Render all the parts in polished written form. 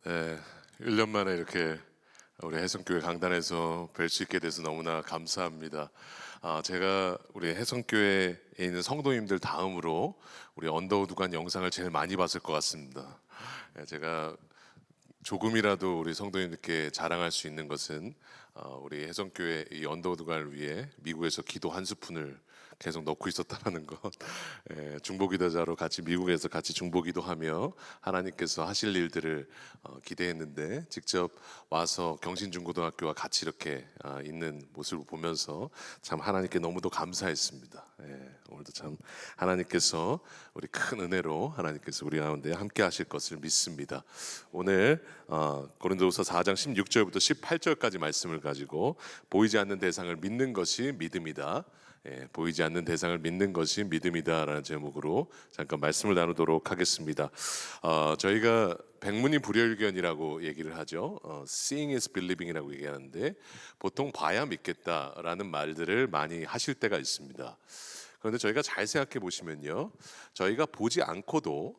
네, 1년 만에 이렇게 우리 해성교회 강단에서 뵐 수 있게 돼서 너무나 감사합니다. 제가 우리 해성교회에 있는 성도님들 다음으로 우리 언더우드관 영상을 제일 많이 봤을 것 같습니다. 제가 조금이라도 우리 성도님들께 자랑할 수 있는 것은 우리 해성교회 이 언더우드관을 위해 미국에서 기도 한 스푼을 계속 넣고 있었다는 것. 중보기도자로 같이 미국에서 같이 중보기도하며 하나님께서 하실 일들을 기대했는데 직접 와서 경신중고등학교와 같이 이렇게 있는 모습을 보면서 참 하나님께 너무도 감사했습니다. 오늘도 참 하나님께서 우리 큰 은혜로 하나님께서 우리 가운데 함께 하실 것을 믿습니다. 오늘 고린도후서 4장 16절부터 18절까지 말씀을 가지고 보이지 않는 대상을 믿는 것이 믿음이다. 보이지 않는 대상을 믿는 것이 믿음이다라는 제목으로 잠깐 말씀을 나누도록 하겠습니다. 저희가 백문이 불여일견이라고 얘기를 하죠. Seeing is believing이라고 얘기하는데 보통 봐야 믿겠다라는 말들을 많이 하실 때가 있습니다. 그런데 저희가 잘 생각해 보시면요, 저희가 보지 않고도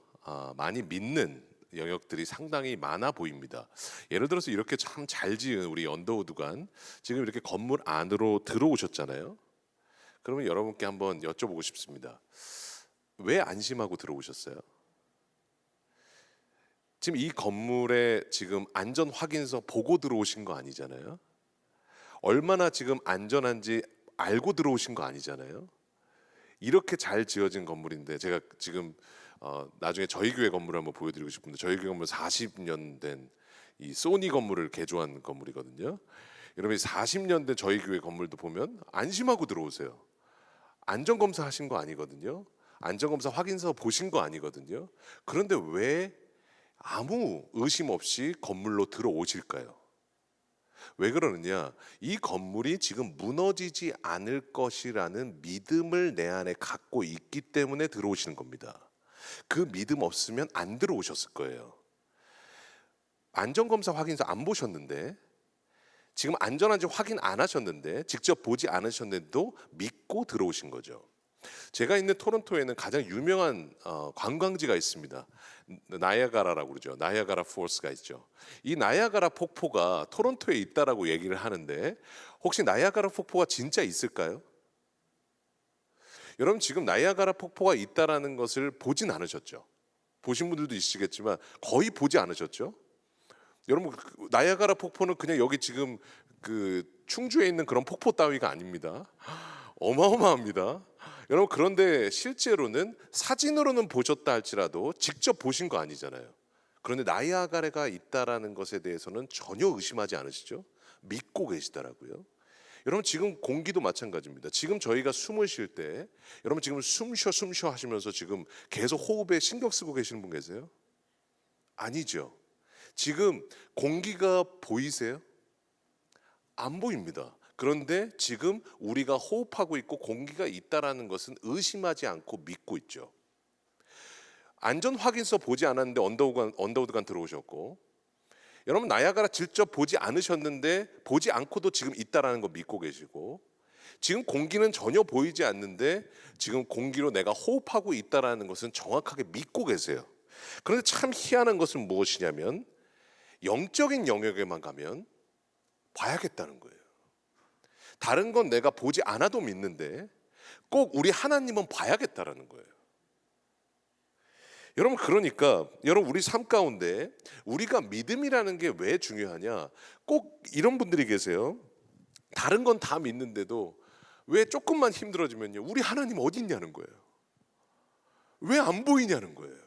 많이 믿는 영역들이 상당히 많아 보입니다. 예를 들어서 이렇게 참 잘 지은 우리 언더우드관, 지금 이렇게 건물 안으로 들어오셨잖아요. 그러면 여러분께 한번 여쭤보고 싶습니다. 왜 안심하고 들어오셨어요? 지금 이 건물에 지금 안전 확인서 보고 들어오신 거 아니잖아요. 얼마나 지금 안전한지 알고 들어오신 거 아니잖아요. 이렇게 잘 지어진 건물인데, 제가 지금 나중에 저희 교회 건물을 한번 보여드리고 싶은데, 저희 교회 건물 40년 된 이 소니 건물을 개조한 건물이거든요. 여러분 40년 된 저희 교회 건물도 보면 안심하고 들어오세요. 안전검사 하신 거 아니거든요. 안전검사 확인서 보신 거 아니거든요. 그런데 왜 아무 의심 없이 건물로 들어오실까요? 왜 그러느냐? 이 건물이 지금 무너지지 않을 것이라는 믿음을 내 안에 갖고 있기 때문에 들어오시는 겁니다. 그 믿음 없으면 안 들어오셨을 거예요. 안전검사 확인서 안 보셨는데, 지금 안전한지 확인 안 하셨는데, 직접 보지 않으셨는데도 믿고 들어오신 거죠. 제가 있는 토론토에는 가장 유명한 관광지가 있습니다. 나이아가라라고 그러죠. 나이아가라 폴스가 있죠. 이 나이아가라 폭포가 토론토에 있다라고 얘기를 하는데, 혹시 나이아가라 폭포가 진짜 있을까요? 여러분, 지금 나이아가라 폭포가 있다라는 것을 보진 않으셨죠. 보신 분들도 있으시겠지만 거의 보지 않으셨죠. 여러분, 나이아가라 폭포는 그냥 여기 지금 그 충주에 있는 그런 폭포 따위가 아닙니다. 어마어마합니다. 여러분, 그런데 실제로는 사진으로는 보셨다 할지라도 직접 보신 거 아니잖아요. 그런데 나이아가라가 있다라는 것에 대해서는 전혀 의심하지 않으시죠? 믿고 계시더라고요. 여러분, 지금 공기도 마찬가지입니다. 지금 저희가 숨을 쉴 때, 여러분 지금 숨 쉬어 하시면서 지금 계속 호흡에 신경 쓰고 계시는 분 계세요? 아니죠. 지금 공기가 보이세요? 안 보입니다. 그런데 지금 우리가 호흡하고 있고 공기가 있다라는 것은 의심하지 않고 믿고 있죠. 안전 확인서 보지 않았는데 언더우드관 들어오셨고, 여러분 나이아가라 직접 보지 않으셨는데 보지 않고도 지금 있다라는 거 믿고 계시고, 지금 공기는 전혀 보이지 않는데 지금 공기로 내가 호흡하고 있다라는 것은 정확하게 믿고 계세요. 그런데 참 희한한 것은 무엇이냐면, 영적인 영역에만 가면 봐야겠다는 거예요. 다른 건 내가 보지 않아도 믿는데 꼭 우리 하나님은 봐야겠다라는 거예요. 여러분, 그러니까 여러분, 우리 삶 가운데 우리가 믿음이라는 게 왜 중요하냐? 꼭 이런 분들이 계세요. 다른 건 다 믿는데도 왜 조금만 힘들어지면요, 우리 하나님 어디 있냐는 거예요. 왜 안 보이냐는 거예요.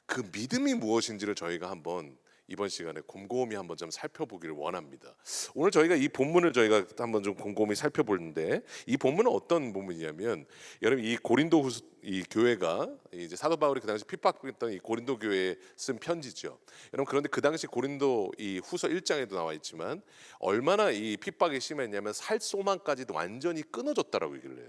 그 믿음이 무엇인지를 저희가 한번 이번 시간에 곰곰이 한번 좀 살펴보기를 원합니다. 오늘 저희가 이 본문을 저희가 한번 좀 곰곰이 살펴보는데, 이 본문은 어떤 본문이냐면, 여러분 이 고린도 이 교회가 이제 사도 바울이 그 당시 핍박했던 이 고린도 교회에 쓴 편지죠. 여러분, 그런데 그 당시 고린도 이 후서 1장에도 나와 있지만 얼마나 이 핍박이 심했냐면 살 소망까지도 완전히 끊어졌다라고 얘기를 해요.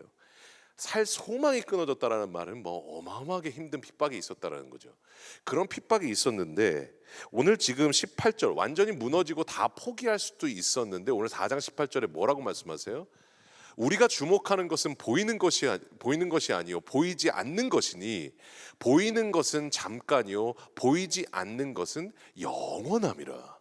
살 소망이 끊어졌다라는 말은 뭐 어마어마하게 힘든 핍박이 있었다라는 거죠. 그런 핍박이 있었는데, 오늘 지금 18절 완전히 무너지고 다 포기할 수도 있었는데, 오늘 4장 18절에 뭐라고 말씀하세요? 우리가 주목하는 것은 보이는 것이 아니요 보이지 않는 것이니 보이는 것은 잠깐이요 보이지 않는 것은 영원함이라.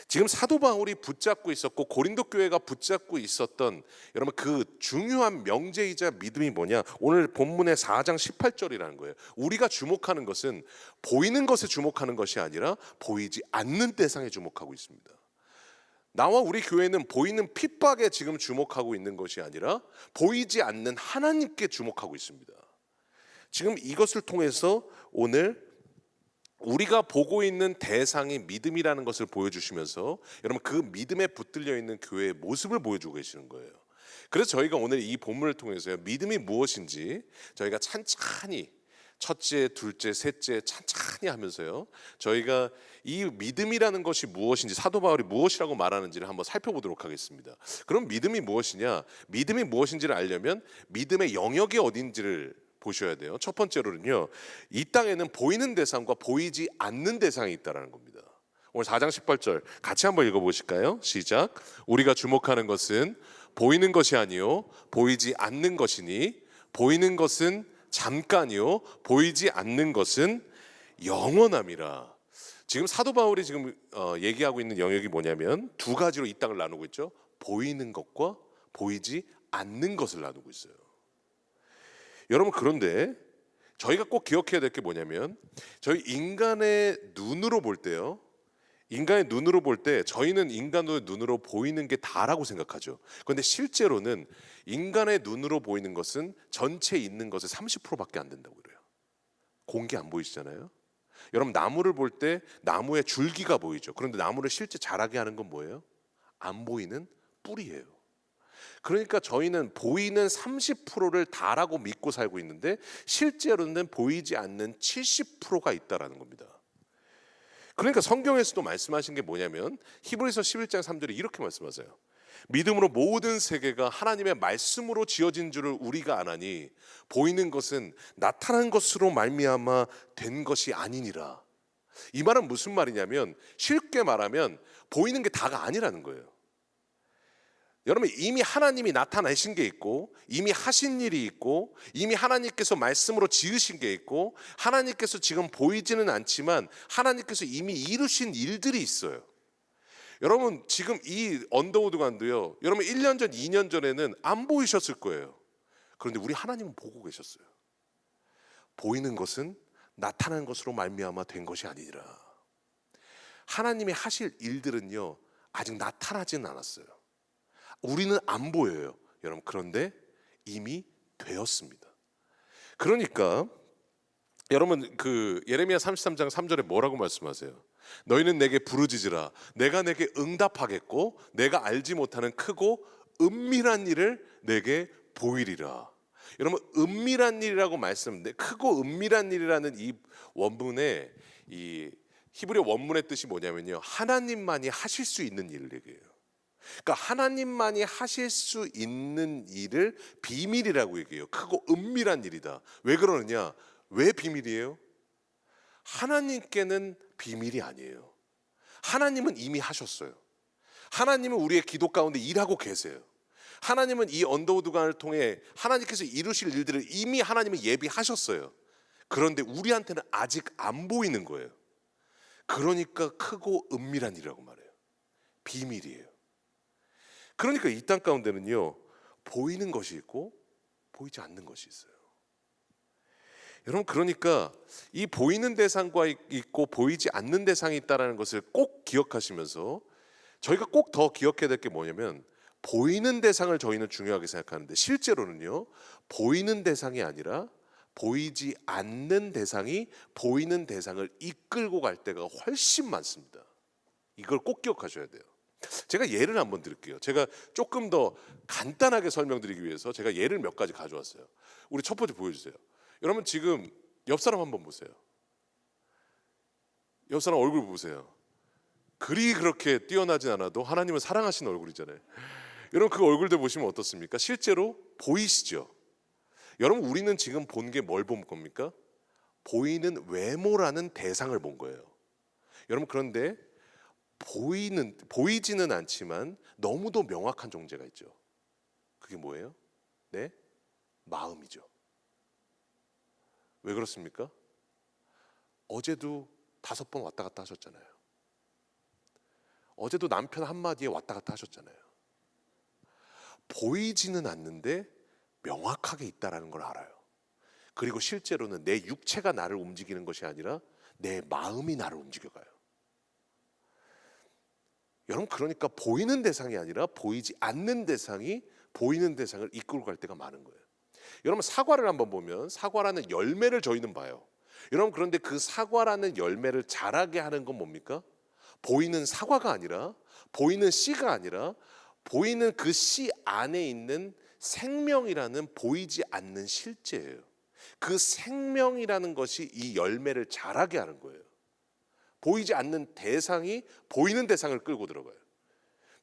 지금 사도 바울이 붙잡고 있었고 고린도 교회가 붙잡고 있었던 여러분 그 중요한 명제이자 믿음이 뭐냐? 오늘 본문의 4장 18절이라는 거예요. 우리가 주목하는 것은 보이는 것에 주목하는 것이 아니라 보이지 않는 대상에 주목하고 있습니다. 나와 우리 교회는 보이는 핍박에 지금 주목하고 있는 것이 아니라 보이지 않는 하나님께 주목하고 있습니다. 지금 이것을 통해서 오늘 우리가 보고 있는 대상이 믿음이라는 것을 보여주시면서 여러분 그 믿음에 붙들려 있는 교회의 모습을 보여주고 계시는 거예요. 그래서 저희가 오늘 이 본문을 통해서 믿음이 무엇인지 저희가 찬찬히 첫째, 둘째, 셋째 찬찬히 하면서요 저희가 이 믿음이라는 것이 무엇인지 사도 바울이 무엇이라고 말하는지를 한번 살펴보도록 하겠습니다. 그럼 믿음이 무엇이냐? 믿음이 무엇인지를 알려면 믿음의 영역이 어딘지를 보셔야 돼요. 첫 번째로는요, 이 땅에는 보이는 대상과 보이지 않는 대상이 있다라는 겁니다. 오늘 4장 18절 같이 한번 읽어보실까요? 시작. 우리가 주목하는 것은 보이는 것이 아니요 보이지 않는 것이니 보이는 것은 잠깐이요 보이지 않는 것은 영원함이라. 지금 사도 바울이 지금 얘기하고 있는 영역이 뭐냐면 두 가지로 이 땅을 나누고 있죠. 보이는 것과 보이지 않는 것을 나누고 있어요. 여러분 그런데 저희가 꼭 기억해야 될 게 뭐냐면 저희 인간의 눈으로 볼 때요. 인간의 눈으로 볼 때 저희는 인간의 눈으로 보이는 게 다라고 생각하죠. 그런데 실제로는 인간의 눈으로 보이는 것은 전체 있는 것의 30%밖에 안 된다고 그래요. 공기 안 보이시잖아요. 여러분 나무를 볼 때 나무의 줄기가 보이죠. 그런데 나무를 실제 자라게 하는 건 뭐예요? 안 보이는 뿌리예요. 그러니까 저희는 보이는 30%를 다라고 믿고 살고 있는데 실제로는 보이지 않는 70%가 있다라는 겁니다. 그러니까 성경에서도 말씀하신 게 뭐냐면 히브리서 11장 3절에 이렇게 말씀하세요. 믿음으로 모든 세계가 하나님의 말씀으로 지어진 줄을 우리가 아나니 보이는 것은 나타난 것으로 말미암아 된 것이 아니니라. 이 말은 무슨 말이냐면 쉽게 말하면 보이는 게 다가 아니라는 거예요. 여러분 이미 하나님이 나타내신 게 있고 이미 하신 일이 있고 이미 하나님께서 말씀으로 지으신 게 있고 하나님께서 지금 보이지는 않지만 하나님께서 이미 이루신 일들이 있어요. 여러분 지금 이 언더우드관도요 여러분 1년 전 2년 전에는 안 보이셨을 거예요. 그런데 우리 하나님은 보고 계셨어요. 보이는 것은 나타난 것으로 말미암아 된 것이 아니라 하나님이 하실 일들은요 아직 나타나지는 않았어요. 우리는 안 보여요 여러분. 그런데 이미 되었습니다. 그러니까 여러분 그 예레미야 33장 3절에 뭐라고 말씀하세요? 너희는 내게 부르짖으라 내가 내게 응답하겠고 내가 알지 못하는 크고 은밀한 일을 내게 보이리라. 여러분 은밀한 일이라고 말씀인데 크고 은밀한 일이라는 이 원문의 이 히브리 원문의 뜻이 뭐냐면요 하나님만이 하실 수 있는 일을 얘기해요. 그러니까 하나님만이 하실 수 있는 일을 비밀이라고 얘기해요. 크고 은밀한 일이다. 왜 그러느냐? 왜 비밀이에요? 하나님께는 비밀이 아니에요. 하나님은 이미 하셨어요. 하나님은 우리의 기도 가운데 일하고 계세요. 하나님은 이 언더우드관을 통해 하나님께서 이루실 일들을 이미 하나님은 예비하셨어요. 그런데 우리한테는 아직 안 보이는 거예요. 그러니까 크고 은밀한 일이라고 말해요. 비밀이에요. 그러니까 이 땅 가운데는요 보이는 것이 있고 보이지 않는 것이 있어요. 여러분 그러니까 이 보이는 대상과 있고 보이지 않는 대상이 있다는 것을 꼭 기억하시면서 저희가 꼭 더 기억해야 될 게 뭐냐면 보이는 대상을 저희는 중요하게 생각하는데 실제로는요 보이는 대상이 아니라 보이지 않는 대상이 보이는 대상을 이끌고 갈 때가 훨씬 많습니다. 이걸 꼭 기억하셔야 돼요. 제가 예를 한번 드릴게요. 제가 조금 더 간단하게 설명드리기 위해서 제가 예를 몇 가지 가져왔어요. 우리 첫 번째 보여주세요. 여러분 지금 옆 사람 한번 보세요. 옆 사람 얼굴 보세요. 그리 그렇게 뛰어나진 않아도 하나님을 사랑하시는 얼굴이잖아요. 여러분 그 얼굴들 보시면 어떻습니까? 실제로 보이시죠? 여러분 우리는 지금 본 게 뭘 본 겁니까? 보이는 외모라는 대상을 본 거예요. 여러분 그런데 보이지는 않지만 너무도 명확한 존재가 있죠. 그게 뭐예요? 내 마음이죠. 왜 그렇습니까? 어제도 5번 왔다 갔다 하셨잖아요. 어제도 남편 한마디에 왔다 갔다 하셨잖아요. 보이지는 않는데 명확하게 있다라는 걸 알아요. 그리고 실제로는 내 육체가 나를 움직이는 것이 아니라 내 마음이 나를 움직여가요. 여러분, 그러니까 보이는 대상이 아니라 보이지 않는 대상이 보이는 대상을 이끌고 갈 때가 많은 거예요. 여러분, 사과를 한번 보면 사과라는 열매를 저희는 봐요. 여러분, 그런데 그 사과라는 열매를 자라게 하는 건 뭡니까? 보이는 사과가 아니라, 보이는 씨가 아니라, 보이는 그 씨 안에 있는 생명이라는 보이지 않는 실제예요. 그 생명이라는 것이 이 열매를 자라게 하는 거예요. 보이지 않는 대상이 보이는 대상을 끌고 들어가요.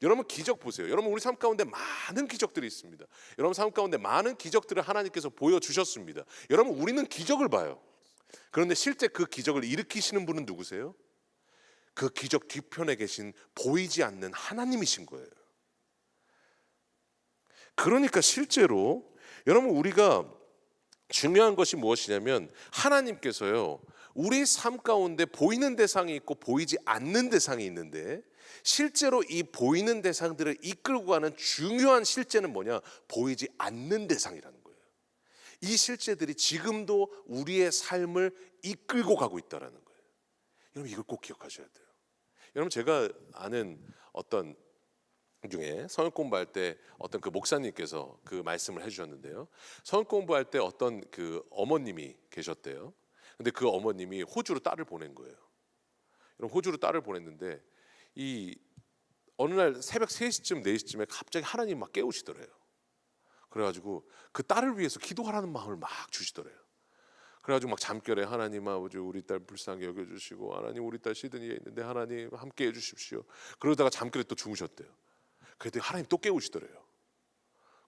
여러분, 기적 보세요. 여러분, 우리 삶 가운데 많은 기적들이 있습니다. 여러분 삶 가운데 많은 기적들을 하나님께서 보여주셨습니다. 여러분, 우리는 기적을 봐요. 그런데 실제 그 기적을 일으키시는 분은 누구세요? 그 기적 뒤편에 계신 보이지 않는 하나님이신 거예요. 그러니까 실제로 여러분, 우리가 중요한 것이 무엇이냐면 하나님께서요, 우리 삶 가운데 보이는 대상이 있고 보이지 않는 대상이 있는데, 실제로 이 보이는 대상들을 이끌고 가는 중요한 실제는 뭐냐? 보이지 않는 대상이라는 거예요. 이 실제들이 지금도 우리의 삶을 이끌고 가고 있다는 거예요. 여러분, 이걸 꼭 기억하셔야 돼요. 여러분, 제가 아는 어떤 중에 성경 공부할 때 어떤 그 목사님께서 그 말씀을 해주셨는데요. 성경 공부할 때 어떤 그 어머님이 계셨대요. 근데 그 어머님이 호주로 딸을 보낸 거예요. 여러분, 호주로 딸을 보냈는데 이 어느 날 새벽 3시쯤 4시쯤에 갑자기 하나님 막 깨우시더래요. 그래가지고 그 딸을 위해서 기도하라는 마음을 막 주시더래요. 그래가지고 막 잠결에 하나님 아버지 우리 딸 불쌍히 여겨주시고, 하나님 우리 딸 시드니에 있는데 하나님 함께 해주십시오. 그러다가 잠결에 또 주무셨대요. 그랬더니 하나님 또 깨우시더래요.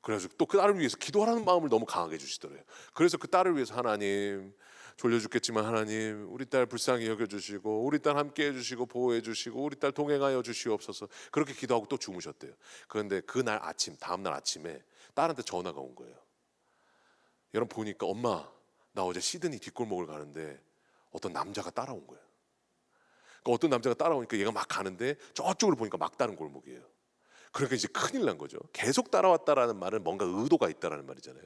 그래가지고 또 그 딸을 위해서 기도하라는 마음을 너무 강하게 주시더래요. 그래서 그 딸을 위해서 하나님 졸려 죽겠지만 하나님 우리 딸 불쌍히 여겨주시고, 우리 딸 함께 해주시고 보호해주시고, 우리 딸 동행하여 주시옵소서. 그렇게 기도하고 또 주무셨대요. 그런데 그날 아침, 다음날 아침에 딸한테 전화가 온 거예요. 여러분, 보니까 엄마 나 어제 시드니 뒷골목을 가는데 어떤 남자가 따라온 거예요. 그러니까 어떤 남자가 따라오니까 얘가 막 가는데 저쪽으로 보니까 막다른 골목이에요. 그러니까 이제 큰일 난 거죠. 계속 따라왔다라는 말은 뭔가 의도가 있다라는 말이잖아요.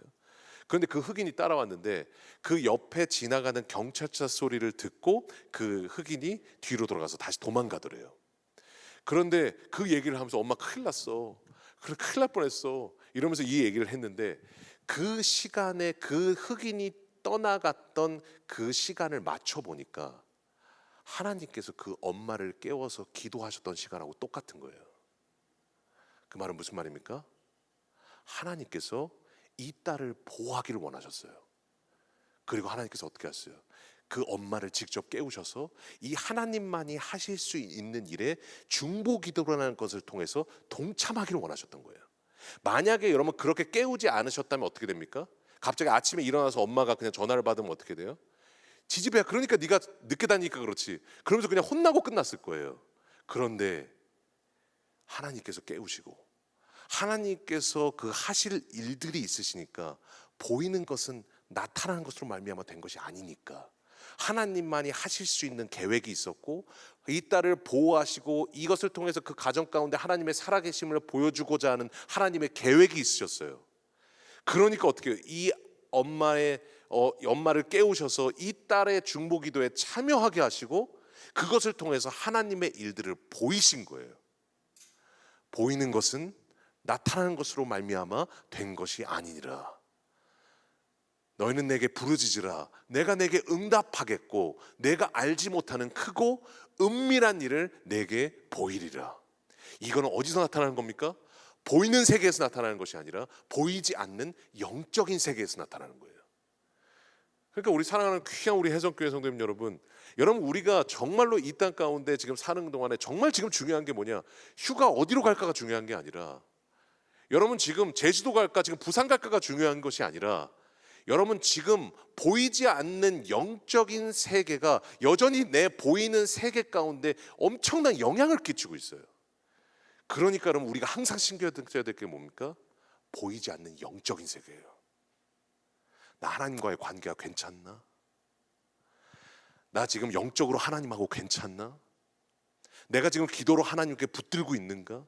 그런데 그 흑인이 따라왔는데 그 옆에 지나가는 경찰차 소리를 듣고 그 흑인이 뒤로 돌아가서 다시 도망가더래요. 그런데 그 얘기를 하면서 엄마 큰일 났어, 그래 큰일 날 뻔했어 이러면서 이 얘기를 했는데, 그 시간에 그 흑인이 떠나갔던 그 시간을 맞춰 보니까 하나님께서 그 엄마를 깨워서 기도하셨던 시간하고 똑같은 거예요. 그 말은 무슨 말입니까? 하나님께서 이 딸을 보호하기를 원하셨어요. 그리고 하나님께서 어떻게 하셨어요? 그 엄마를 직접 깨우셔서 이 하나님만이 하실 수 있는 일에 중보기도라는 것을 통해서 동참하기를 원하셨던 거예요. 만약에 여러분 그렇게 깨우지 않으셨다면 어떻게 됩니까? 갑자기 아침에 일어나서 엄마가 그냥 전화를 받으면 어떻게 돼요? 지지배야, 그러니까 네가 늦게 다니니까 그렇지, 그러면서 그냥 혼나고 끝났을 거예요. 그런데 하나님께서 깨우시고 하나님께서 그 하실 일들이 있으시니까, 보이는 것은 나타나는 것으로 말미암아 된 것이 아니니까 하나님만이 하실 수 있는 계획이 있었고, 이 딸을 보호하시고 이것을 통해서 그 가정 가운데 하나님의 살아계심을 보여주고자 하는 하나님의 계획이 있으셨어요. 그러니까 어떻게 해요? 이 엄마를 깨우셔서 이 딸의 중보기도에 참여하게 하시고 그것을 통해서 하나님의 일들을 보이신 거예요. 보이는 것은 나타나는 것으로 말미암아 된 것이 아니니라. 너희는 내게 부르짖으라. 내가 내게 응답하겠고 내가 알지 못하는 크고 은밀한 일을 내게 보이리라. 이거는 어디서 나타나는 겁니까? 보이는 세계에서 나타나는 것이 아니라 보이지 않는 영적인 세계에서 나타나는 거예요. 그러니까 우리 사랑하는 귀한 우리 해성교회 성도님 여러분, 우리가 정말로 이 땅 가운데 지금 사는 동안에 정말 지금 중요한 게 뭐냐? 휴가 어디로 갈까가 중요한 게 아니라, 여러분 지금 제주도 갈까 지금 부산 갈까가 중요한 것이 아니라, 여러분 지금 보이지 않는 영적인 세계가 여전히 내 보이는 세계 가운데 엄청난 영향을 끼치고 있어요. 그러니까 여러분 우리가 항상 신경써야 될 게 뭡니까? 보이지 않는 영적인 세계예요. 나 하나님과의 관계가 괜찮나? 나 지금 영적으로 하나님하고 괜찮나? 내가 지금 기도로 하나님께 붙들고 있는가?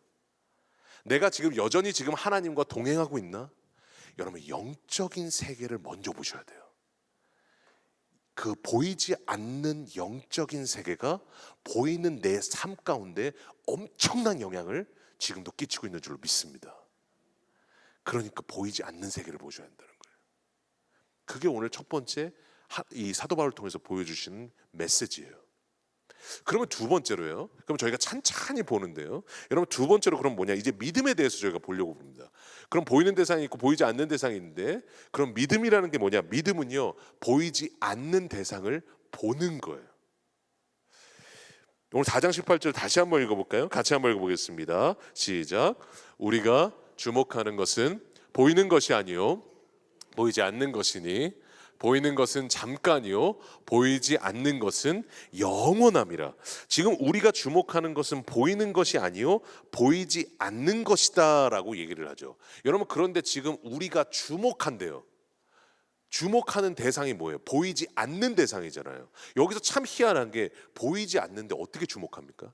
내가 지금 여전히 지금 하나님과 동행하고 있나? 여러분, 영적인 세계를 먼저 보셔야 돼요. 그 보이지 않는 영적인 세계가 보이는 내 삶 가운데 엄청난 영향을 지금도 끼치고 있는 줄로 믿습니다. 그러니까 보이지 않는 세계를 보셔야 한다는 거예요. 그게 오늘 첫 번째 이 사도 바울을 통해서 보여주시는 메시지예요. 그러면 두 번째로요. 그럼 저희가 찬찬히 보는데요. 여러분, 두 번째로 그럼 뭐냐? 이제 믿음에 대해서 저희가 보려고 봅니다. 그럼 보이는 대상이 있고 보이지 않는 대상이 있는데, 그럼 믿음이라는 게 뭐냐? 믿음은요, 보이지 않는 대상을 보는 거예요. 오늘 4장 18절 다시 한번 읽어볼까요? 같이 한번 읽어보겠습니다. 시작. 우리가 주목하는 것은 보이는 것이 아니요 보이지 않는 것이니 보이는 것은 잠깐이요 보이지 않는 것은 영원함이라. 지금 우리가 주목하는 것은 보이는 것이 아니요 보이지 않는 것이다 라고 얘기를 하죠. 여러분, 그런데 지금 우리가 주목한대요. 주목하는 대상이 뭐예요? 보이지 않는 대상이잖아요. 여기서 참 희한한 게 보이지 않는데 어떻게 주목합니까?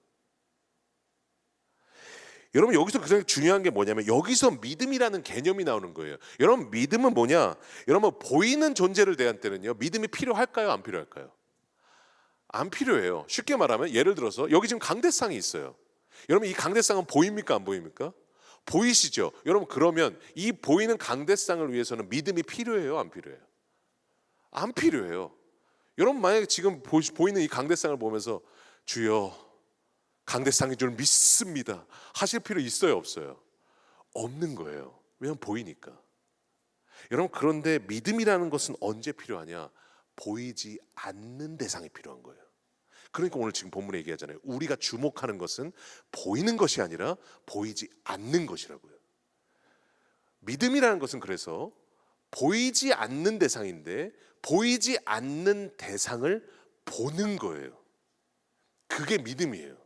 여러분, 여기서 가장 중요한 게 뭐냐면 여기서 믿음이라는 개념이 나오는 거예요. 여러분, 믿음은 뭐냐? 여러분, 보이는 존재를 대할 때는요, 믿음이 필요할까요? 안 필요할까요? 안 필요해요. 쉽게 말하면 예를 들어서 여기 지금 강대상이 있어요. 여러분, 이 강대상은 보입니까? 안 보입니까? 보이시죠? 여러분, 그러면 이 보이는 강대상을 위해서는 믿음이 필요해요? 안 필요해요? 안 필요해요. 여러분, 만약에 지금 보이는 이 강대상을 보면서 주여 강대상인 줄 믿습니다 하실 필요 있어요? 없어요? 없는 거예요. 왜냐하면 보이니까. 여러분, 그런데 믿음이라는 것은 언제 필요하냐? 보이지 않는 대상이 필요한 거예요. 그러니까 오늘 지금 본문에 얘기하잖아요. 우리가 주목하는 것은 보이는 것이 아니라 보이지 않는 것이라고요. 믿음이라는 것은 그래서 보이지 않는 대상인데 보이지 않는 대상을 보는 거예요. 그게 믿음이에요.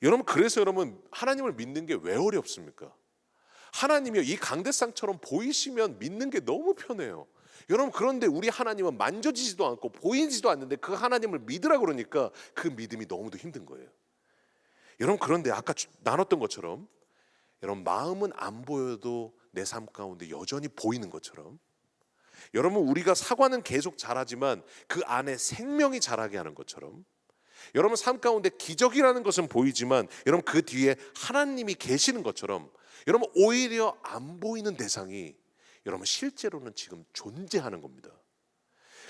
여러분, 그래서 여러분, 하나님을 믿는 게 왜 어렵습니까? 하나님이요, 이 강대상처럼 보이시면 믿는 게 너무 편해요. 여러분, 그런데 우리 하나님은 만져지지도 않고 보이지도 않는데 그 하나님을 믿으라 그러니까 그 믿음이 너무도 힘든 거예요. 여러분, 그런데 아까 나눴던 것처럼 여러분, 마음은 안 보여도 내 삶 가운데 여전히 보이는 것처럼, 여러분, 우리가 사과는 계속 자라지만 그 안에 생명이 자라게 하는 것처럼, 여러분, 삶 가운데 기적이라는 것은 보이지만 여러분, 그 뒤에 하나님이 계시는 것처럼, 여러분, 오히려 안 보이는 대상이 여러분 실제로는 지금 존재하는 겁니다.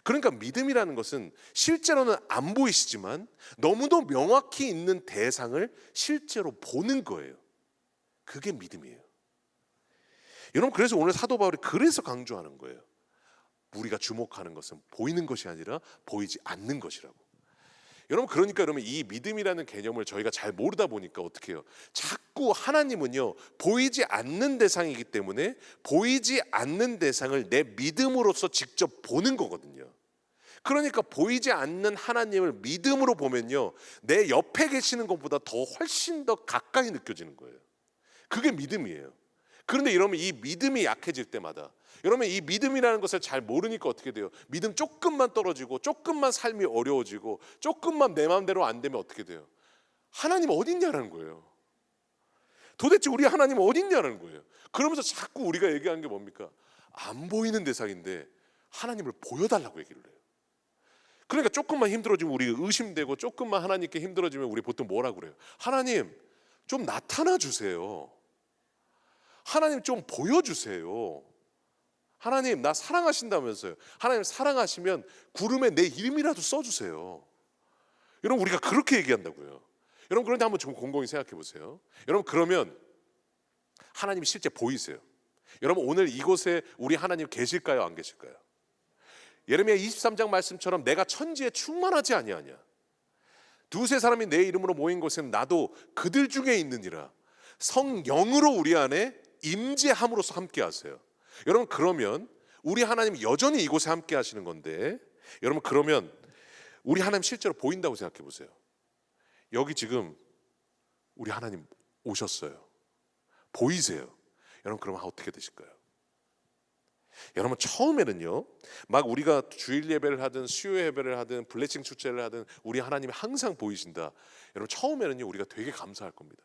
그러니까 믿음이라는 것은 실제로는 안 보이시지만 너무도 명확히 있는 대상을 실제로 보는 거예요. 그게 믿음이에요. 여러분, 그래서 오늘 사도 바울이 그래서 강조하는 거예요. 우리가 주목하는 것은 보이는 것이 아니라 보이지 않는 것이라고. 여러분, 그러니까 여러분, 이 믿음이라는 개념을 저희가 잘 모르다 보니까 어떻게 해요? 자꾸 하나님은요, 보이지 않는 대상이기 때문에 보이지 않는 대상을 내 믿음으로써 직접 보는 거거든요. 그러니까 보이지 않는 하나님을 믿음으로 보면요, 내 옆에 계시는 것보다 더 훨씬 더 가까이 느껴지는 거예요. 그게 믿음이에요. 그런데 여러분, 이 믿음이 약해질 때마다, 여러분, 이 믿음이라는 것을 잘 모르니까 어떻게 돼요? 믿음 조금만 떨어지고 조금만 삶이 어려워지고 조금만 내 마음대로 안 되면 어떻게 돼요? 하나님 어디 있냐는 거예요. 도대체 우리 하나님 어디 있냐는 거예요. 그러면서 자꾸 우리가 얘기하는 게 뭡니까? 안 보이는 대상인데 하나님을 보여달라고 얘기를 해요. 그러니까 조금만 힘들어지면 우리 의심되고, 조금만 하나님께 힘들어지면 우리 보통 뭐라고 그래요? 하나님 좀 나타나 주세요. 하나님 좀 보여주세요. 하나님 나 사랑하신다면서요. 하나님 사랑하시면 구름에 내 이름이라도 써주세요. 여러분, 우리가 그렇게 얘기한다고요. 여러분, 그런데 한번 좀 곰곰이 생각해 보세요. 여러분, 그러면 하나님이 실제 보이세요? 여러분, 오늘 이곳에 우리 하나님 계실까요? 안 계실까요? 예레미야 23장 말씀처럼 내가 천지에 충만하지 아니하냐. 두세 사람이 내 이름으로 모인 곳에는 나도 그들 중에 있느니라. 성령으로 우리 안에 임재함으로써 함께 하세요. 여러분, 그러면 우리 하나님 여전히 이곳에 함께 하시는 건데, 여러분, 그러면 우리 하나님 실제로 보인다고 생각해 보세요. 여기 지금 우리 하나님 오셨어요. 보이세요? 여러분 그러면 어떻게 되실까요? 여러분 처음에는요, 막 우리가 주일 예배를 하든 수요 예배를 하든 블레싱 축제를 하든 우리 하나님이 항상 보이신다. 여러분 처음에는요 우리가 되게 감사할 겁니다.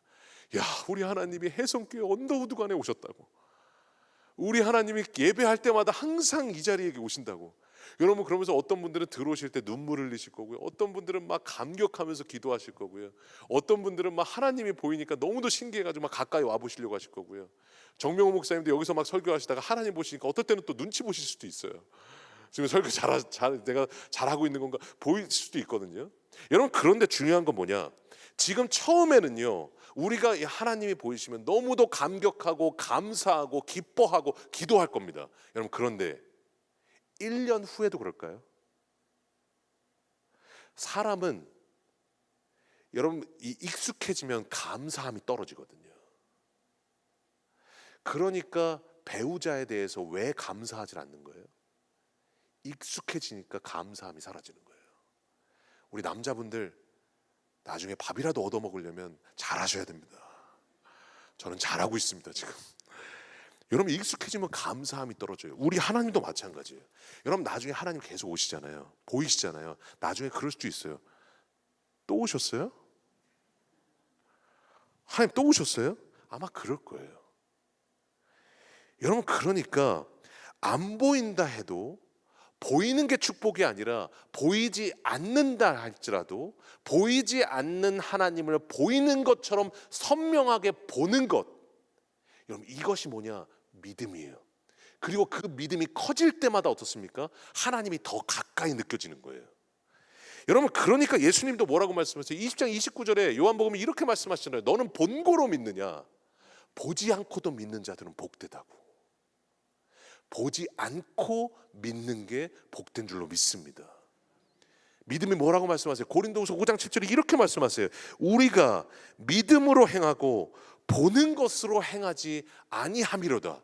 야, 우리 하나님이 해성교회 언더우드관에 오셨다고. 우리 하나님이 예배할 때마다 항상 이 자리에 오신다고. 여러분 그러면서 어떤 분들은 들어오실 때 눈물을 흘리실 거고요. 어떤 분들은 막 감격하면서 기도하실 거고요. 어떤 분들은 막 하나님이 보이니까 너무도 신기해가지고 막 가까이 와 보시려고 하실 거고요. 정명호 목사님도 여기서 막 설교하시다가 하나님 보시니까 어떨 때는 또 눈치 보실 수도 있어요. 지금 설교 내가 잘하고 있는 건가 보일 수도 있거든요. 여러분 그런데 중요한 건 뭐냐? 지금 처음에는요 우리가 하나님이 보이시면 너무도 감격하고 감사하고 기뻐하고 기도할 겁니다. 여러분 그런데 1년 후에도 그럴까요? 사람은 여러분 익숙해지면 감사함이 떨어지거든요. 그러니까 배우자에 대해서 왜 감사하지 않는 거예요? 익숙해지니까 감사함이 사라지는 거예요. 우리 남자분들 나중에 밥이라도 얻어 먹으려면 잘하셔야 됩니다. 저는 잘하고 있습니다 지금. 여러분 익숙해지면 감사함이 떨어져요. 우리 하나님도 마찬가지예요. 여러분 나중에 하나님 계속 오시잖아요. 보이시잖아요. 나중에 그럴 수도 있어요. 또 오셨어요? 하나님 또 오셨어요? 아마 그럴 거예요. 여러분 그러니까 안 보인다 해도 보이는 게 축복이 아니라 보이지 않는다 할지라도 보이지 않는 하나님을 보이는 것처럼 선명하게 보는 것, 여러분 이것이 뭐냐? 믿음이에요. 그리고 그 믿음이 커질 때마다 어떻습니까? 하나님이 더 가까이 느껴지는 거예요. 여러분 그러니까 예수님도 뭐라고 말씀하세요? 20장 29절에 요한복음에 이렇게 말씀하시잖아요. 너는 본고로 믿느냐? 보지 않고도 믿는 자들은 복되다고. 보지 않고 믿는 게 복된 줄로 믿습니다. 믿음이 뭐라고 말씀하세요? 고린도후서 5장 7절에 이렇게 말씀하세요. 우리가 믿음으로 행하고 보는 것으로 행하지 아니함이로다.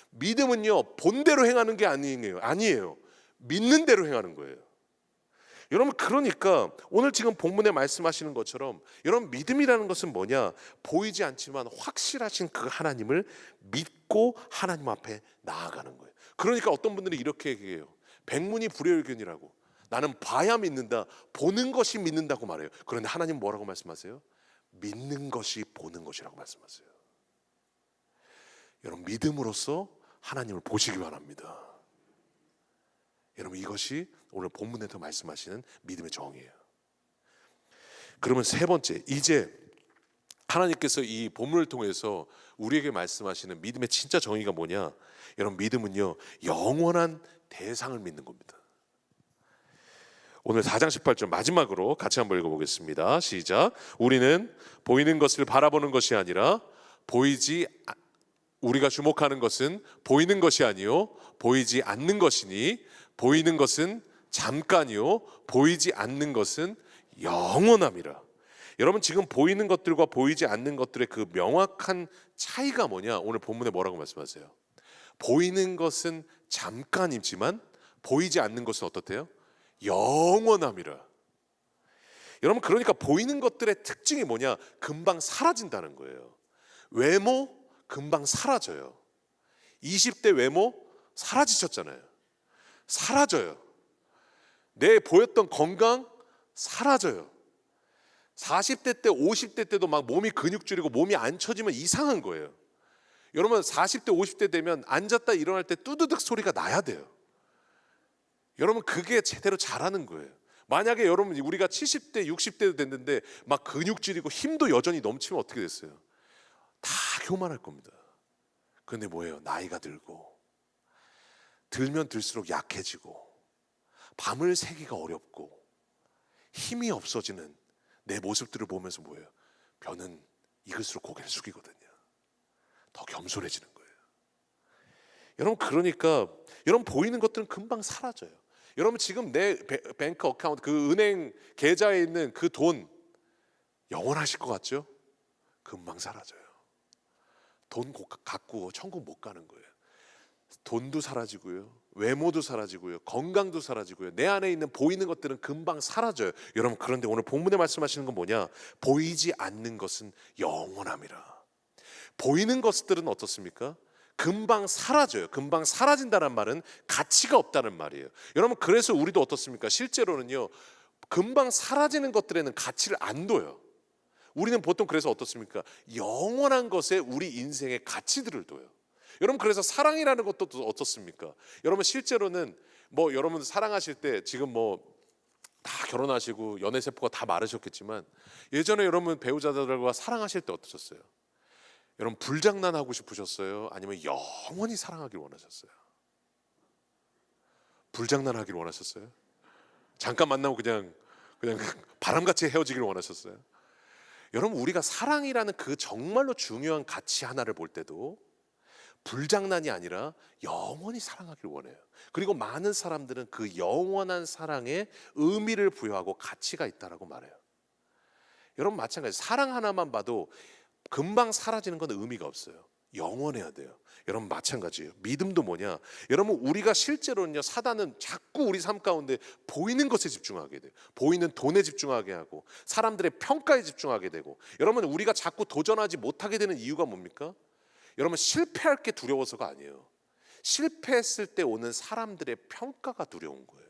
믿음은요 본대로 행하는 게 아니에요. 믿는 대로 행하는 거예요. 여러분 그러니까 오늘 지금 본문에 말씀하시는 것처럼 여러분 믿음이라는 것은 뭐냐? 보이지 않지만 확실하신 그 하나님을 믿고 하나님 앞에 나아가는 거예요. 그러니까 어떤 분들이 이렇게 얘기해요. 백문이 불여일견이라고. 나는 봐야 믿는다. 보는 것이 믿는다고 말해요. 그런데 하나님 뭐라고 말씀하세요? 믿는 것이 보는 것이라고 말씀하세요. 여러분 믿음으로써 하나님을 보시기 바랍니다. 여러분 이것이 오늘 본문에서 말씀하시는 믿음의 정의예요. 그러면 세 번째, 이제 하나님께서 이 본문을 통해서 우리에게 말씀하시는 믿음의 진짜 정의가 뭐냐? 여러분 믿음은요 영원한 대상을 믿는 겁니다. 오늘 4장 18절 마지막으로 같이 한번 읽어보겠습니다. 시작. 우리는 보이는 것을 바라보는 것이 아니라 우리가 주목하는 것은 보이는 것이 아니요 보이지 않는 것이니 보이는 것은 잠깐이요 보이지 않는 것은 영원함이라. 여러분 지금 보이는 것들과 보이지 않는 것들의 그 명확한 차이가 뭐냐? 오늘 본문에 뭐라고 말씀하세요? 보이는 것은 잠깐이지만 보이지 않는 것은 어떻대요? 영원함이라. 여러분 그러니까 보이는 것들의 특징이 뭐냐? 금방 사라진다는 거예요. 외모 금방 사라져요. 20대 외모 사라지셨잖아요. 사라져요. 내 보였던 건강 사라져요. 40대 때 50대 때도 막 몸이 근육줄이고 몸이 안 처지면 이상한 거예요. 여러분 40대 50대 되면 앉았다 일어날 때 뚜드득 소리가 나야 돼요. 여러분 그게 제대로 잘하는 거예요. 만약에 여러분 우리가 70대 60대도 됐는데 막 근육질이고 힘도 여전히 넘치면 어떻게 됐어요? 다 교만할 겁니다. 그런데 뭐예요? 나이가 들면 들수록 약해지고 밤을 새기가 어렵고 힘이 없어지는 내 모습들을 보면서 뭐예요? 변은 익을수록 고개를 숙이거든요. 더 겸손해지는 거예요. 여러분 그러니까 여러분 보이는 것들은 금방 사라져요. 여러분 지금 내 뱅크 어카운트 그 은행 계좌에 있는 그 돈 영원하실 것 같죠? 금방 사라져요. 돈 갖고 천국 못 가는 거예요. 돈도 사라지고요. 외모도 사라지고요. 건강도 사라지고요. 내 안에 있는 보이는 것들은 금방 사라져요. 여러분 그런데 오늘 본문에 말씀하시는 건 뭐냐? 보이지 않는 것은 영원함이라. 보이는 것들은 어떻습니까? 금방 사라져요. 금방 사라진다는 말은 가치가 없다는 말이에요. 여러분, 그래서 우리도 어떻습니까? 실제로는요, 금방 사라지는 것들에는 가치를 안 둬요. 우리는 보통 그래서 어떻습니까? 영원한 것에 우리 인생의 가치들을 둬요. 여러분, 그래서 사랑이라는 것도 어떻습니까? 여러분, 실제로는 뭐 여러분 사랑하실 때 지금 뭐 다 결혼하시고 연애 세포가 다 마르셨겠지만, 예전에 여러분 배우자들과 사랑하실 때 어떠셨어요? 여러분, 불장난하고 싶으셨어요? 아니면 영원히 사랑하길 원하셨어요? 불장난하길 원하셨어요? 잠깐 만나고 그냥 바람같이 헤어지길 원하셨어요? 여러분, 우리가 사랑이라는 그 정말로 중요한 가치 하나를 볼 때도 불장난이 아니라 영원히 사랑하길 원해요. 그리고 많은 사람들은 그 영원한 사랑에 의미를 부여하고 가치가 있다라고 말해요. 여러분, 마찬가지, 사랑 하나만 봐도 금방 사라지는 건 의미가 없어요. 영원해야 돼요. 여러분, 마찬가지예요. 믿음도 뭐냐? 여러분, 우리가 실제로는요, 사단은 자꾸 우리 삶 가운데 보이는 것에 집중하게 돼요. 보이는 돈에 집중하게 하고 사람들의 평가에 집중하게 되고, 여러분, 우리가 자꾸 도전하지 못하게 되는 이유가 뭡니까? 여러분, 실패할 게 두려워서가 아니에요. 실패했을 때 오는 사람들의 평가가 두려운 거예요.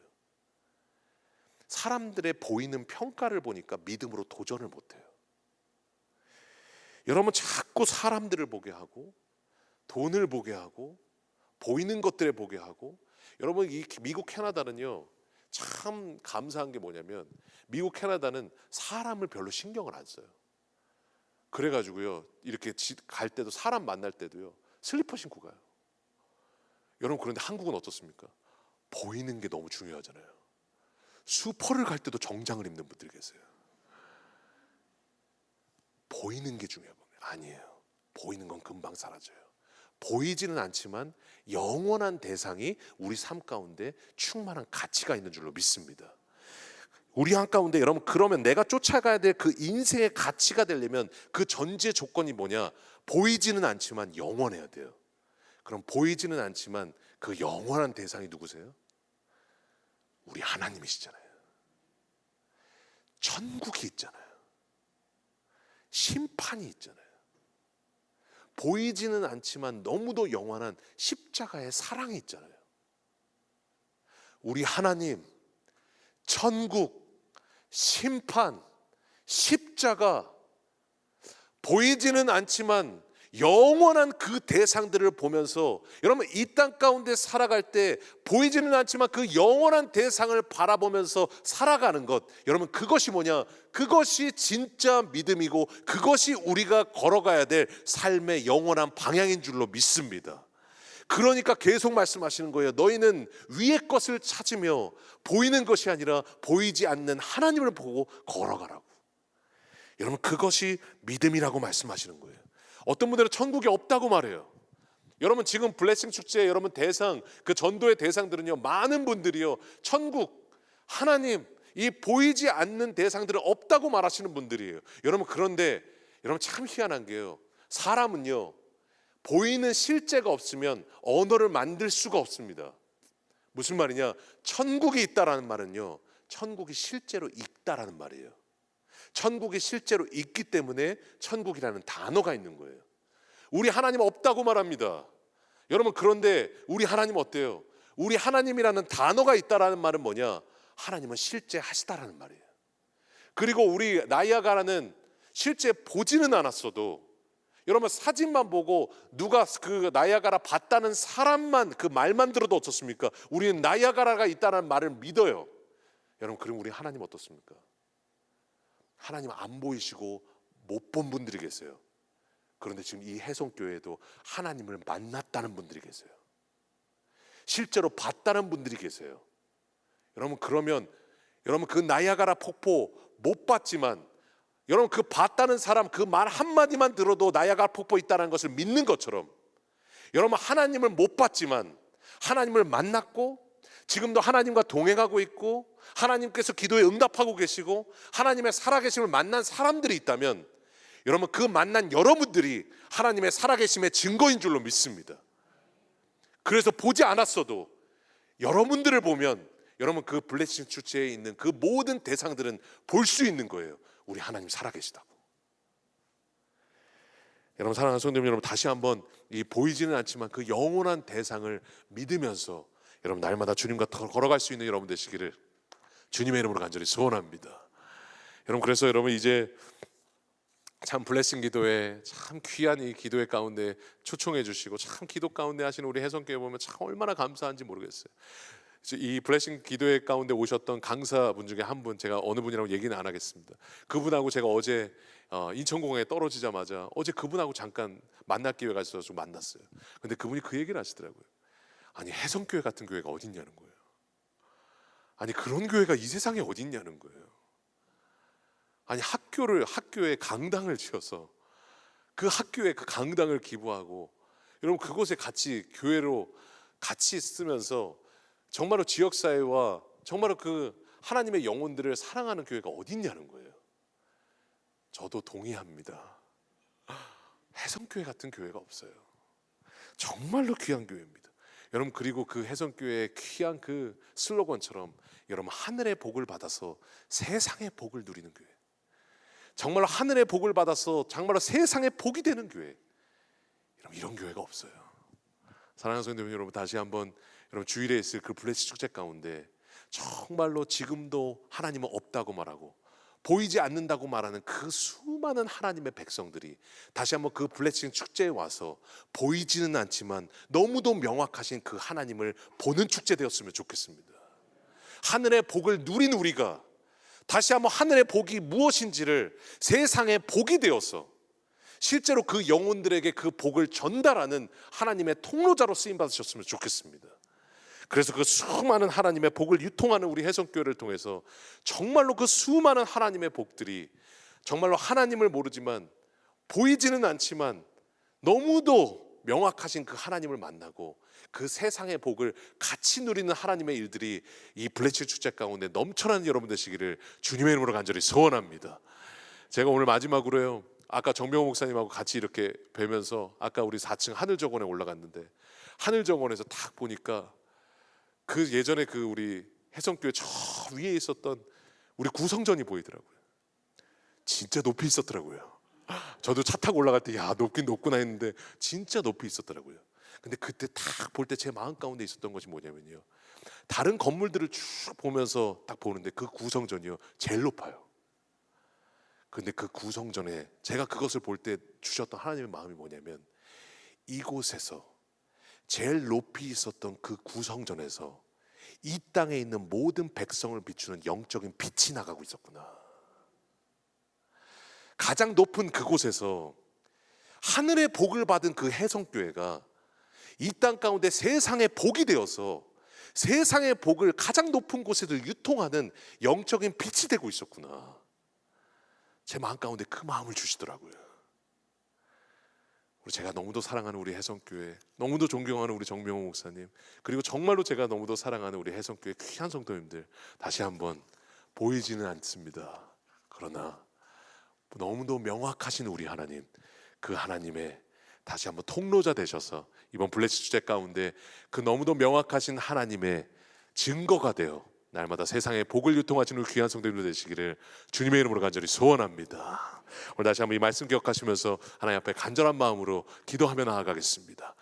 사람들의 보이는 평가를 보니까 믿음으로 도전을 못해요. 여러분, 자꾸 사람들을 보게 하고 돈을 보게 하고 보이는 것들을 보게 하고, 여러분, 이 미국 캐나다는요, 참 감사한 게 뭐냐면 미국 캐나다는 사람을 별로 신경을 안 써요. 그래가지고요, 이렇게 갈 때도 사람 만날 때도요 슬리퍼 신고 가요. 여러분, 그런데 한국은 어떻습니까? 보이는 게 너무 중요하잖아요. 슈퍼를 갈 때도 정장을 입는 분들이 계세요. 보이는 게 중요한 겁니다. 아니에요. 보이는 건 금방 사라져요. 보이지는 않지만 영원한 대상이 우리 삶 가운데 충만한 가치가 있는 줄로 믿습니다. 우리 한가운데 여러분, 그러면 내가 쫓아가야 될 그 인생의 가치가 되려면 그 전제 조건이 뭐냐? 보이지는 않지만 영원해야 돼요. 그럼 보이지는 않지만 그 영원한 대상이 누구세요? 우리 하나님이시잖아요. 천국이 있잖아요. 심판이 있잖아요. 보이지는 않지만 너무도 영원한 십자가의 사랑이 있잖아요. 우리 하나님, 천국, 심판, 십자가, 보이지는 않지만 영원한 그 대상들을 보면서, 여러분, 이 땅 가운데 살아갈 때 보이지는 않지만 그 영원한 대상을 바라보면서 살아가는 것, 여러분, 그것이 뭐냐? 그것이 진짜 믿음이고 그것이 우리가 걸어가야 될 삶의 영원한 방향인 줄로 믿습니다. 그러니까 계속 말씀하시는 거예요. 너희는 위의 것을 찾으며 보이는 것이 아니라 보이지 않는 하나님을 보고 걸어가라고. 여러분, 그것이 믿음이라고 말씀하시는 거예요. 어떤 분들은 천국이 없다고 말해요. 여러분, 지금 블레싱 축제 여러분 대상, 그 전도의 대상들은요, 많은 분들이요, 천국, 하나님, 이 보이지 않는 대상들은 없다고 말하시는 분들이에요. 여러분, 그런데 여러분, 참 희한한 게요, 사람은요, 보이는 실제가 없으면 언어를 만들 수가 없습니다. 무슨 말이냐? 천국이 있다라는 말은요, 천국이 실제로 있다라는 말이에요. 천국이 실제로 있기 때문에 천국이라는 단어가 있는 거예요. 우리 하나님 없다고 말합니다. 여러분, 그런데 우리 하나님 어때요? 우리 하나님이라는 단어가 있다라는 말은 뭐냐? 하나님은 실제 하시다라는 말이에요. 그리고 우리 나이아가라는 실제 보지는 않았어도, 여러분, 사진만 보고 누가 그 나이아가라 봤다는 사람만, 그 말만 들어도 어떻습니까? 우리는 나이아가라가 있다는 말을 믿어요. 여러분, 그럼 우리 하나님 어떻습니까? 하나님 안 보이시고 못 본 분들이 계세요. 그런데 지금 이 해성교회에도 하나님을 만났다는 분들이 계세요. 실제로 봤다는 분들이 계세요. 여러분, 그러면 여러분, 그 나이아가라 폭포 못 봤지만, 여러분, 그 봤다는 사람 그 말 한마디만 들어도 나이아가라 폭포 있다는 것을 믿는 것처럼, 여러분, 하나님을 못 봤지만 하나님을 만났고 지금도 하나님과 동행하고 있고 하나님께서 기도에 응답하고 계시고 하나님의 살아계심을 만난 사람들이 있다면, 여러분, 그 만난 여러분들이 하나님의 살아계심의 증거인 줄로 믿습니다. 그래서 보지 않았어도 여러분들을 보면, 여러분, 그 블레싱 축제에 있는 그 모든 대상들은 볼 수 있는 거예요. 우리 하나님 살아계시다고. 여러분 사랑하는 성도 여러분, 다시 한번 이 보이지는 않지만 그 영원한 대상을 믿으면서 여러분 날마다 주님과 걸어갈 수 있는 여러분 되시기를 주님의 이름으로 간절히 소원합니다. 여러분 그래서 여러분 이제 참 블레싱 기도회 참 귀한 이 기도회 가운데 초청해 주시고 참 기도 가운데 하시는 우리 혜성교회 보면 참 얼마나 감사한지 모르겠어요. 이 블레싱 기도회 가운데 오셨던 강사분 중에 한 분, 제가 어느 분이라고 얘기는 안 하겠습니다. 그분하고 제가 어제 인천공항에 떨어지자마자 어제 그분하고 잠깐 만날 기회가 있어서 만났어요. 근데 그분이 그 얘기를 하시더라고요. 아니 혜성교회 같은 교회가 어딨냐는 거예요. 아니 그런 교회가 이 세상에 어딨냐는 거예요. 아니 학교에 강당을 지어서 그 학교에 그 강당을 기부하고 여러분 그곳에 같이 교회로 같이 쓰면서 정말로 지역사회와 정말로 그 하나님의 영혼들을 사랑하는 교회가 어딨냐는 거예요. 저도 동의합니다. 혜성교회 같은 교회가 없어요. 정말로 귀한 교회입니다. 여러분 그리고 그 혜성교회의 귀한 그 슬로건처럼 여러분 하늘의 복을 받아서 세상의 복을 누리는 교회, 정말로 하늘의 복을 받아서 정말로 세상의 복이 되는 교회, 여러분 이런 교회가 없어요. 사랑하는 성도 여러분, 다시 한번 여러분 주일에 있을 그 블레싱 축제 가운데 정말로 지금도 하나님은 없다고 말하고 보이지 않는다고 말하는 그 수많은 하나님의 백성들이 다시 한번 그 블레싱 축제에 와서 보이지는 않지만 너무도 명확하신 그 하나님을 보는 축제 되었으면 좋겠습니다. 하늘의 복을 누린 우리가 다시 한번 하늘의 복이 무엇인지를 세상의 복이 되어서 실제로 그 영혼들에게 그 복을 전달하는 하나님의 통로자로 쓰임 받으셨으면 좋겠습니다. 그래서 그 수많은 하나님의 복을 유통하는 우리 혜성교회를 통해서 정말로 그 수많은 하나님의 복들이 정말로 하나님을 모르지만 보이지는 않지만 너무도 명확하신 그 하나님을 만나고 그 세상의 복을 같이 누리는 하나님의 일들이 이 블레싱 축제 가운데 넘쳐나는 여러분 되시기를 주님의 이름으로 간절히 소원합니다. 제가 오늘 마지막으로요, 아까 정명호 목사님하고 같이 이렇게 뵈면서 아까 우리 4층 하늘정원에 올라갔는데 하늘정원에서 딱 보니까 그 예전에 그 우리 혜성교회 저 위에 있었던 우리 구성전이 보이더라고요. 진짜 높이 있었더라고요. 저도 차 타고 올라갈 때 야 높긴 높구나 했는데 진짜 높이 있었더라고요. 근데 그때 딱 볼 때 제 마음 가운데 있었던 것이 뭐냐면요, 다른 건물들을 쭉 보면서 딱 보는데 그 구성전이요 제일 높아요. 근데 그 구성전에 제가 그것을 볼 때 주셨던 하나님의 마음이 뭐냐면 이곳에서 제일 높이 있었던 그 구성전에서 이 땅에 있는 모든 백성을 비추는 영적인 빛이 나가고 있었구나. 가장 높은 그곳에서 하늘의 복을 받은 그 혜성교회가 이 땅 가운데 세상의 복이 되어서 세상의 복을 가장 높은 곳에도 유통하는 영적인 빛이 되고 있었구나. 제 마음 가운데 그 마음을 주시더라고요. 제가 너무도 사랑하는 우리 혜성교회, 너무도 존경하는 우리 정명호 목사님, 그리고 정말로 제가 너무도 사랑하는 우리 혜성교회 귀한 성도님들, 다시 한번 보이지는 않습니다. 그러나 너무도 명확하신 우리 하나님, 그 하나님의 다시 한번 통로자 되셔서 이번 블레싱 축제 가운데 그 너무도 명확하신 하나님의 증거가 되어 날마다 세상에 복을 유통하시는 귀한 성도님들 되시기를 주님의 이름으로 간절히 소원합니다. 오늘 다시 한번 이 말씀 기억하시면서 하나님 앞에 간절한 마음으로 기도하며 나아가겠습니다.